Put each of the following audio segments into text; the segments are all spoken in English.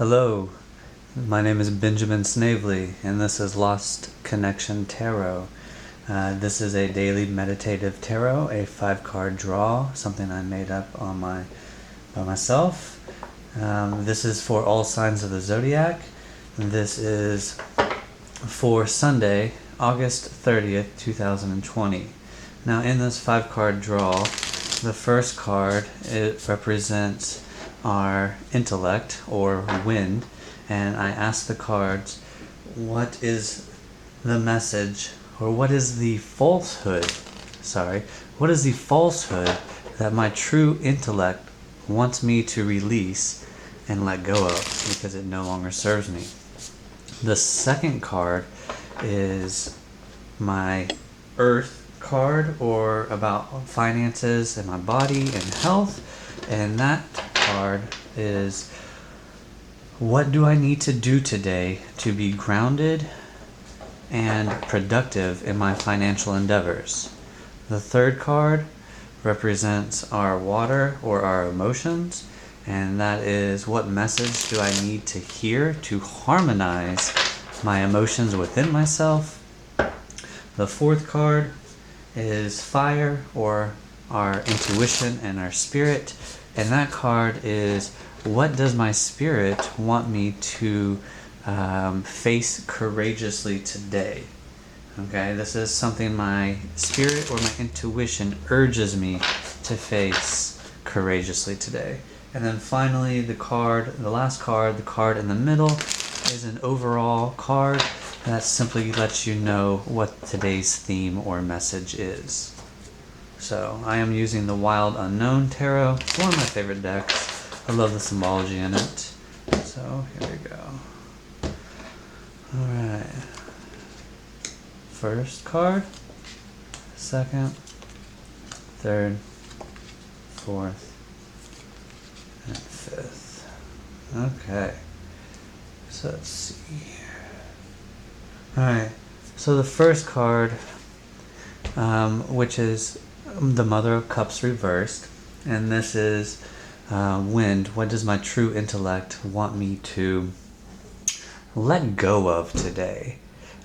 Hello, my name is Benjamin Snavely, and this is Lost Connection Tarot. This is a daily meditative tarot, a 5-card draw, something I made up by myself. This is for all signs of the zodiac. This is for Sunday, August 30th, 2020. Now, in this 5-card draw, the first card, it represents our intellect or wind, and I ask the cards, what is the message, or what is the falsehood that my true intellect wants me to release and let go of because it no longer serves me. The second card is my earth card, or about finances and my body and health, and that card is, what do I need to do today to be grounded and productive in my financial endeavors? The third card represents our water, or our emotions, and that is, what message do I need to hear to harmonize my emotions within myself? The fourth card is fire, or our intuition and our spirit, and that card is, what does my spirit want me to face courageously today? Okay, this is something my spirit or my intuition urges me to face courageously today. And then finally, the last card, the card in the middle, is an overall card that simply lets you know what today's theme or message is. So I am using the Wild Unknown Tarot. It's one of my favorite decks. I love the symbology in it. So here we go. Alright. First card, second, third, fourth, and fifth. Okay. So let's see here. Alright, so the first card, which is the Mother of Cups reversed, and this is wind. What does my true intellect want me to let go of today?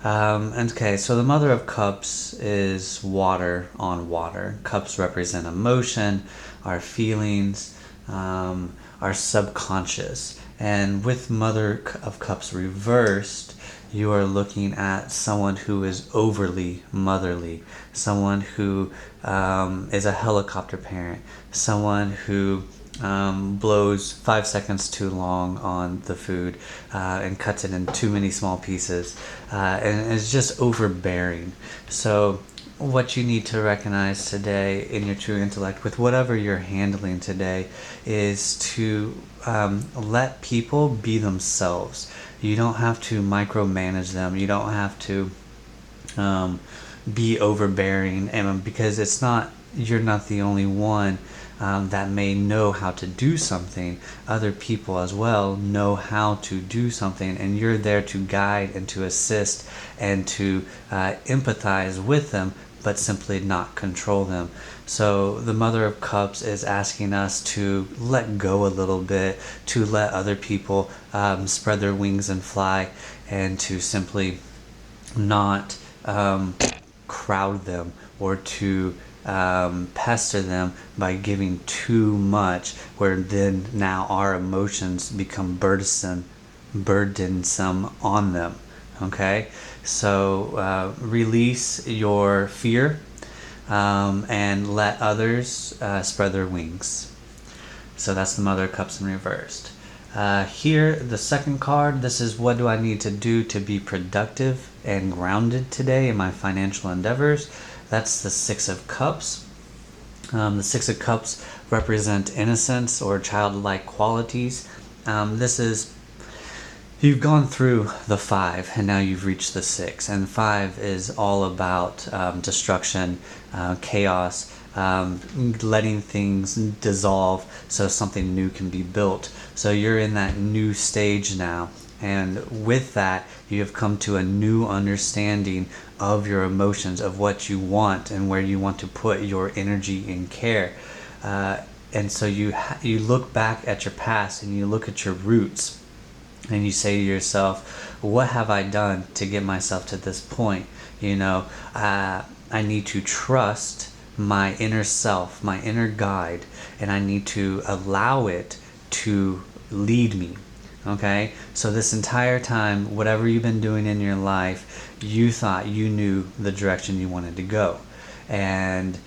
Okay, so the Mother of Cups is water on water. Cups represent emotion, our feelings, our subconscious. And with Mother of Cups reversed, you are looking at someone who is overly motherly, someone who is a helicopter parent, someone who blows 5 seconds too long on the food and cuts it in too many small pieces, and is just overbearing. So what you need to recognize today in your true intellect, with whatever you're handling today, is to let people be themselves. You don't have to micromanage them. You don't have to be overbearing, and because you're not the only one that may know how to do something. Other people as well know how to do something, and you're there to guide and to assist and to empathize with them, but simply not control them. So the Mother of Cups is asking us to let go a little bit, to let other people spread their wings and fly, and to simply not crowd them, or to pester them by giving too much, where then now our emotions become burdensome on them. Okay, so release your fear and let others spread their wings. So that's the Mother of Cups in reversed. Here, the second card, this is, what do I need to do to be productive and grounded today in my financial endeavors? That's the Six of Cups. The Six of Cups represent innocence or childlike qualities. This is, you've gone through the 5 and now you've reached the 6, and 5 is all about destruction, chaos, letting things dissolve so something new can be built. So you're in that new stage now, and with that you have come to a new understanding of your emotions, of what you want and where you want to put your energy and care. And so you look back at your past and you look at your roots, and you say to yourself, what have I done to get myself to this point? I need to trust my inner self, my inner guide, and I need to allow it to lead me. Okay? So this entire time, whatever you've been doing in your life, you thought you knew the direction you wanted to go. And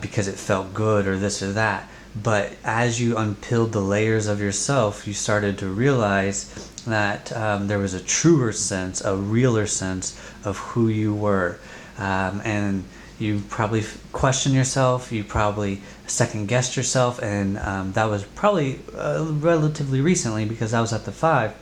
because it felt good or this or that. But as you unpeeled the layers of yourself, you started to realize that there was a truer sense, a realer sense of who you were. And you probably questioned yourself, you probably second guessed yourself, and that was probably relatively recently, because I was at the 5.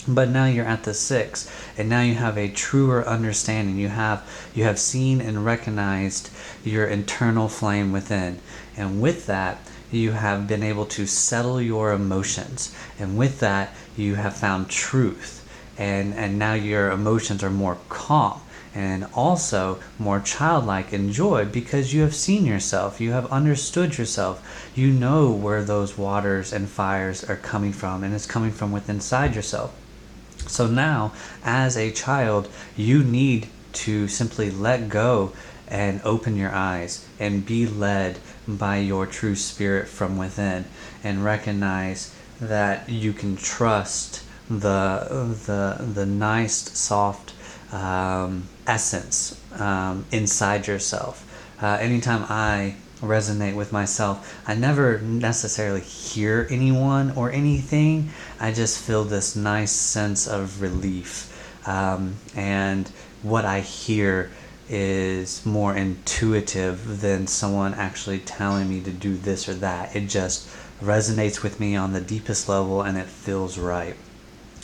But now you're at the 6, and now you have a truer understanding. You have seen and recognized your internal flame within, and with that, you have been able to settle your emotions, and with that, you have found truth, and now your emotions are more calm and also more childlike in joy, because you have seen yourself, you have understood yourself, you know where those waters and fires are coming from, and it's coming from within inside yourself. So now, as a child, you need to simply let go and open your eyes and be led by your true spirit from within, and recognize that you can trust the nice, soft essence inside yourself. Anytime I resonate with myself, I never necessarily hear anyone or anything. I just feel this nice sense of relief. And what I hear is more intuitive than someone actually telling me to do this or that. It just resonates with me on the deepest level, and it feels right.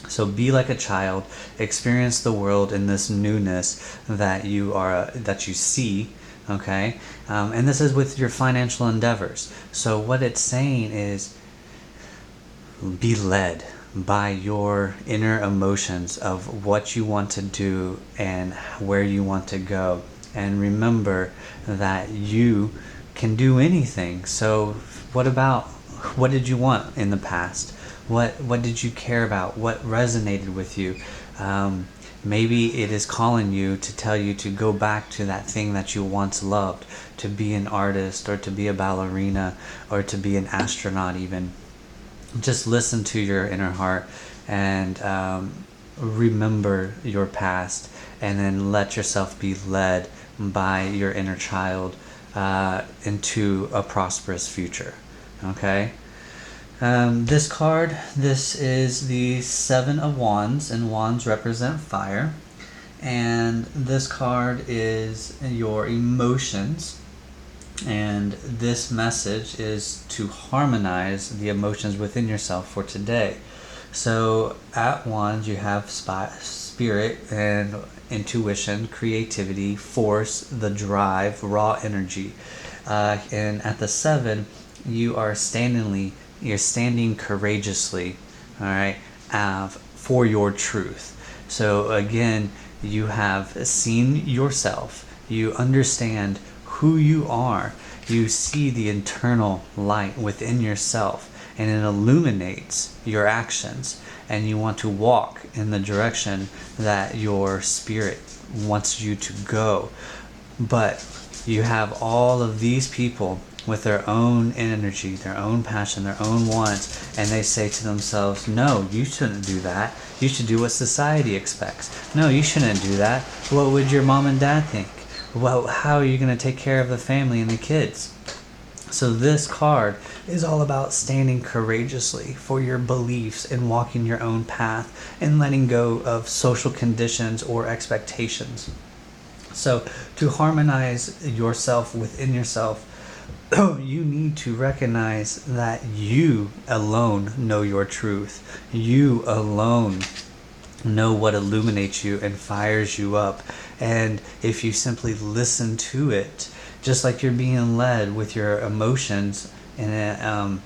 So be like a child, experience the world in this newness that you see, okay? And this is with your financial endeavors. So what it's saying is, be led by your inner emotions of what you want to do and where you want to go. And remember that you can do anything. So what did you want in the past? What did you care about? What resonated with you? Maybe it is calling you to tell you to go back to that thing that you once loved, to be an artist, or to be a ballerina, or to be an astronaut even. Just listen to your inner heart, and remember your past, and then let yourself be led by your inner child into a prosperous future. Okay? This card, this is the 7 of Wands, and Wands represent fire. And this card is your emotions. And this message is to harmonize the emotions within yourself for today. So at Wands, you have spirit and intuition, creativity, force, the drive, raw energy. And at the 7, you're standing courageously, all right, for your truth. So again, you have seen yourself, you understand who you are, you see the internal light within yourself, and it illuminates your actions, and you want to walk in the direction that your spirit wants you to go. But you have all of these people with their own energy, their own passion, their own wants, and they say to themselves, no, you shouldn't do that. You should do what society expects. No, you shouldn't do that. What would your mom and dad think? Well, how are you going to take care of the family and the kids? So this card is all about standing courageously for your beliefs and walking your own path and letting go of social conditions or expectations. So to harmonize yourself within yourself, you need to recognize that you alone know your truth. You alone know what illuminates you and fires you up. And if you simply listen to it, just like you're being led with your emotions and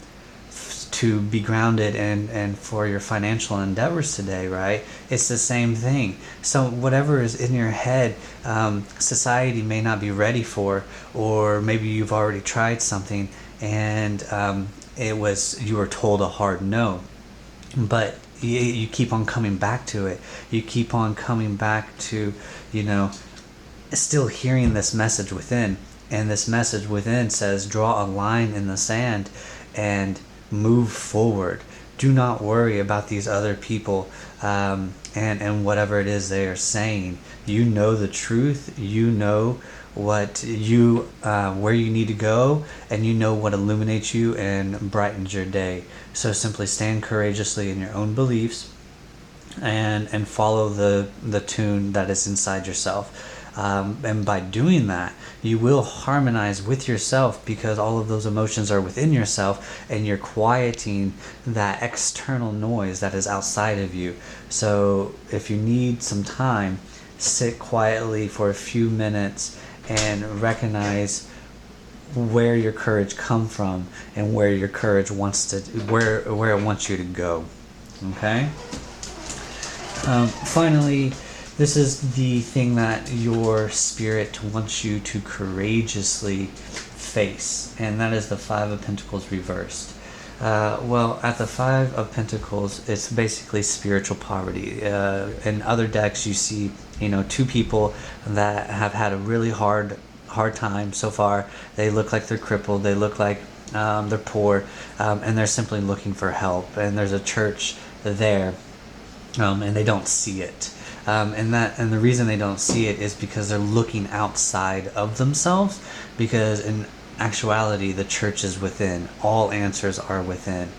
to be grounded and for your financial endeavors today, right? It's the same thing. So whatever is in your head, society may not be ready for, or maybe you've already tried something and you were told a hard no. But you keep on coming back to it. You keep on coming back to, still hearing this message within. And this message within says, draw a line in the sand and move forward. Do not worry about these other people and whatever it is they are saying. You know the truth. You know what where you need to go, and you know what illuminates you and brightens your day. So simply stand courageously in your own beliefs and follow the tune that is inside yourself. And by doing that, you will harmonize with yourself, because all of those emotions are within yourself, and you're quieting that external noise that is outside of you. So if you need some time, sit quietly for a few minutes and recognize where your courage comes from and where your courage where it wants you to go. Okay? Finally, this is the thing that your spirit wants you to courageously face, and that is the Five of Pentacles reversed. At the Five of Pentacles, it's basically spiritual poverty. In other decks, you see, two people that have had a really hard time so far. They look like they're crippled. They look like they're poor, and they're simply looking for help. And there's a church there, and they don't see it. And the reason they don't see it is because they're looking outside of themselves, because in actuality the church is within. All answers are within.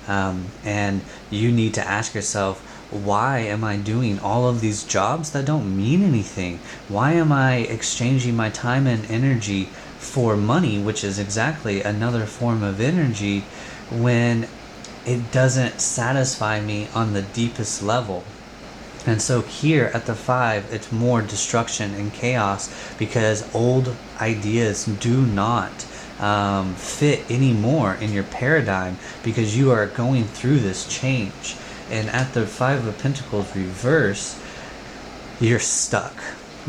And you need to ask yourself, why am I doing all of these jobs that don't mean anything? Why am I exchanging my time and energy for money, which is exactly another form of energy, when it doesn't satisfy me on the deepest level? And so here at the Five, it's more destruction and chaos, because old ideas do not fit anymore in your paradigm, because you are going through this change. And at the Five of Pentacles reverse, you're stuck,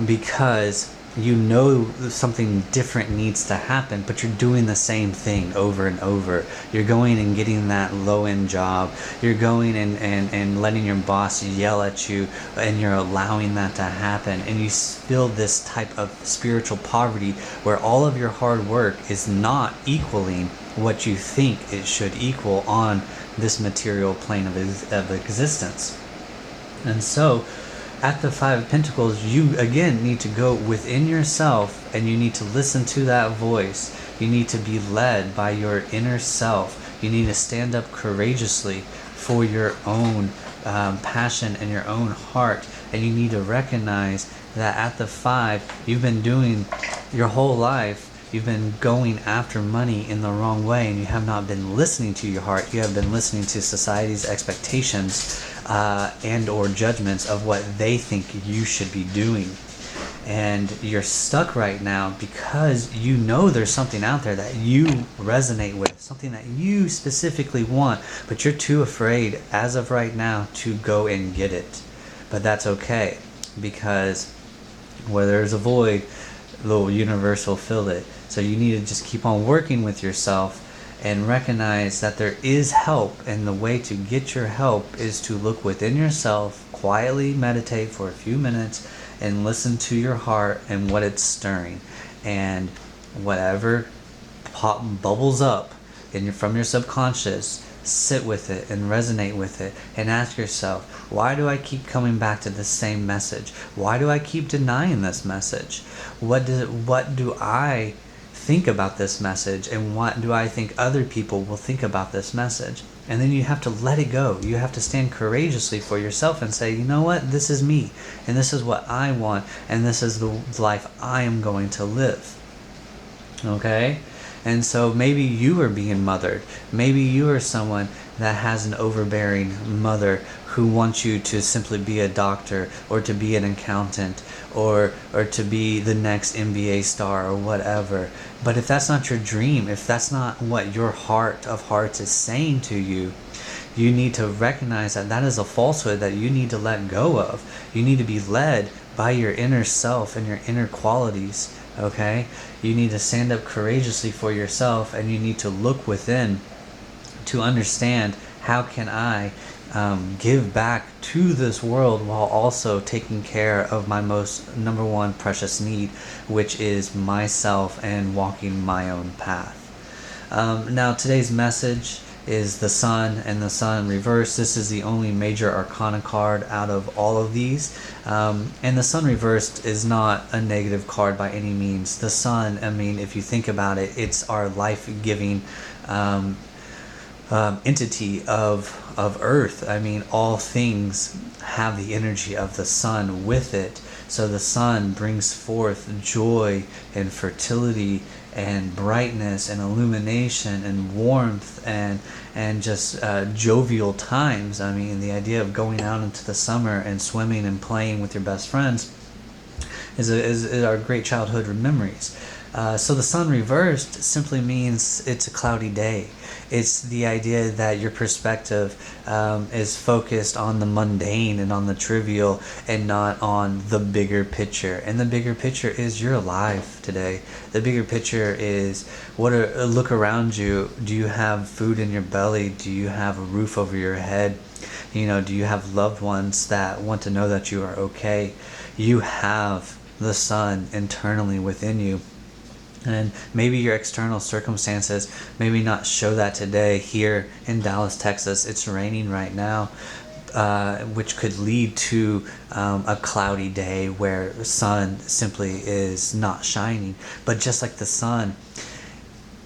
because you know something different needs to happen, but you're doing the same thing over and over. You're going and getting that low-end job. You're going and letting your boss yell at you, and you're allowing that to happen. And you feel this type of spiritual poverty, where all of your hard work is not equaling what you think it should equal on this material plane of existence. And so at the Five of Pentacles, you again need to go within yourself, and you need to listen to that voice. You need to be led by your inner self. You need to stand up courageously for your own passion and your own heart. And you need to recognize that at the Five, you've been doing your whole life, you've been going after money in the wrong way, and you have not been listening to your heart. You have been listening to society's expectations and or judgments of what they think you should be doing. And you're stuck right now because you know there's something out there that you resonate with, something that you specifically want, but you're too afraid as of right now to go and get it. But that's okay, because where there's a void, the universe will fill it. So you need to just keep on working with yourself and recognize that there is help, and the way to get your help is to look within yourself, quietly meditate for a few minutes, and listen to your heart and what it's stirring. And whatever bubbles up from your subconscious, sit with it and resonate with it, and ask yourself, why do I keep coming back to the same message? Why do I keep denying this message? What do I think about this message, and what do I think other people will think about this message? And then you have to let it go. You have to stand courageously for yourself and say, you know what, this is me, and this is what I want, and this is the life I am going to live. Okay? And so maybe you are being mothered. Maybe you are someone that has an overbearing mother who wants you to simply be a doctor, or to be an accountant, or to be the next NBA star, or whatever. But if that's not your dream, if that's not what your heart of hearts is saying to you, you need to recognize that that is a falsehood that you need to let go of. You need to be led by your inner self and your inner qualities. Okay? You need to stand up courageously for yourself, and you need to look within to understand, how can I give back to this world while also taking care of my most number one precious need, which is myself and walking my own path. Now today's message is the Sun and the Sun reverse. This is the only major arcana card out of all of these. And the Sun reversed is not a negative card by any means. The Sun, I mean, if you think about it, it's our life-giving entity of Earth. I mean, all things have the energy of the Sun with it. So the Sun brings forth joy and fertility and brightness and illumination and warmth and just jovial times. I mean, the idea of going out into the summer and swimming and playing with your best friends is our great childhood memories. So the Sun reversed simply means it's a cloudy day. It's the idea that your perspective is focused on the mundane and on the trivial and not on the bigger picture. And the bigger picture is you're alive today. The bigger picture is look around you. Do you have food in your belly? Do you have a roof over your head? You know, do you have loved ones that want to know that you are okay? You have the Sun internally within you. And maybe your external circumstances maybe not show that today. Here in Dallas, Texas, it's raining right now, which could lead to a cloudy day where the sun simply is not shining. But just like the Sun,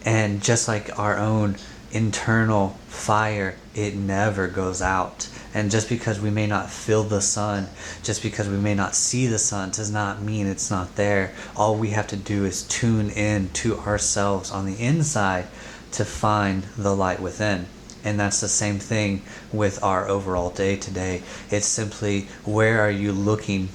and just like our own internal fire, it never goes out. And just because we may not feel the Sun, just because we may not see the Sun, does not mean it's not there. All we have to do is tune in to ourselves on the inside to find the light within. And that's the same thing with our overall day today. It's simply, where are you looking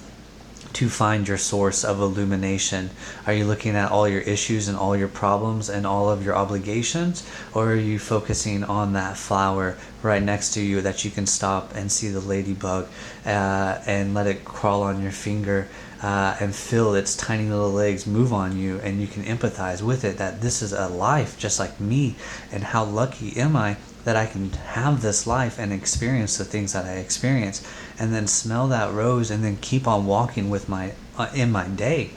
to find your source of illumination? Are you looking at all your issues and all your problems and all of your obligations? Or are you focusing on that flower right next to you that you can stop and see the ladybug and let it crawl on your finger and feel its tiny little legs move on you, and you can empathize with it that this is a life just like me, and how lucky am I that I can have this life and experience the things that I experience, and then smell that rose and then keep on walking with in my day.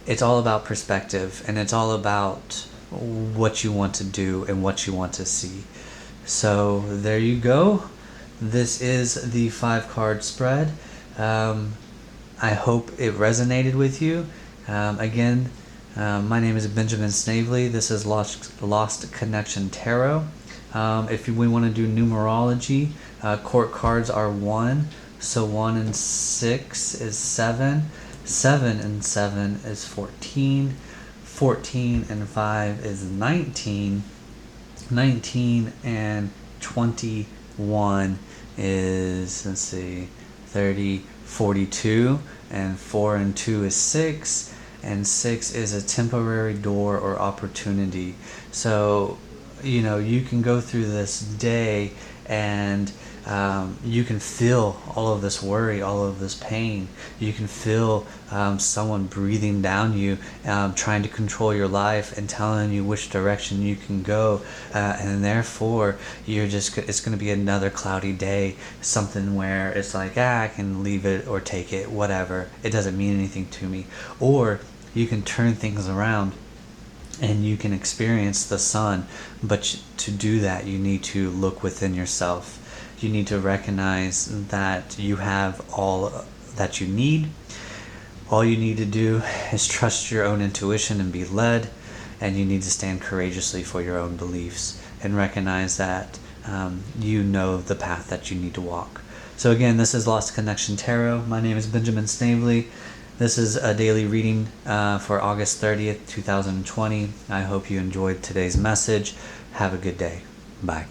It's all about perspective, and it's all about what you want to do and what you want to see. So there you go. This is the 5-card spread. I hope it resonated with you. Again, my name is Benjamin Snavely. This is Lost Connection Tarot. If we want to do numerology, court cards are 1. So 1 and 6 is 7. 7 and 7 is 14. 14 and 5 is 19. 19 and 21 is, let's see, 30, 42. And 4 and 2 is 6. And 6 is a temporary door or opportunity. So, you know, you can go through this day and you can feel all of this worry, all of this pain. You can feel someone breathing down you, trying to control your life and telling you which direction you can go, and therefore it's going to be another cloudy day, something where it's like, I can leave it or take it, whatever, it doesn't mean anything to me. Or you can turn things around and you can experience the Sun, but to do that you need to look within yourself. You need to recognize that you have all that you need. All you need to do is trust your own intuition and be led, and you need to stand courageously for your own beliefs and recognize that you know the path that you need to walk. So again, this is Lost Connection Tarot. My name is Benjamin Snavely. This is a daily reading for August 30th, 2020. I hope you enjoyed today's message. Have a good day. Bye.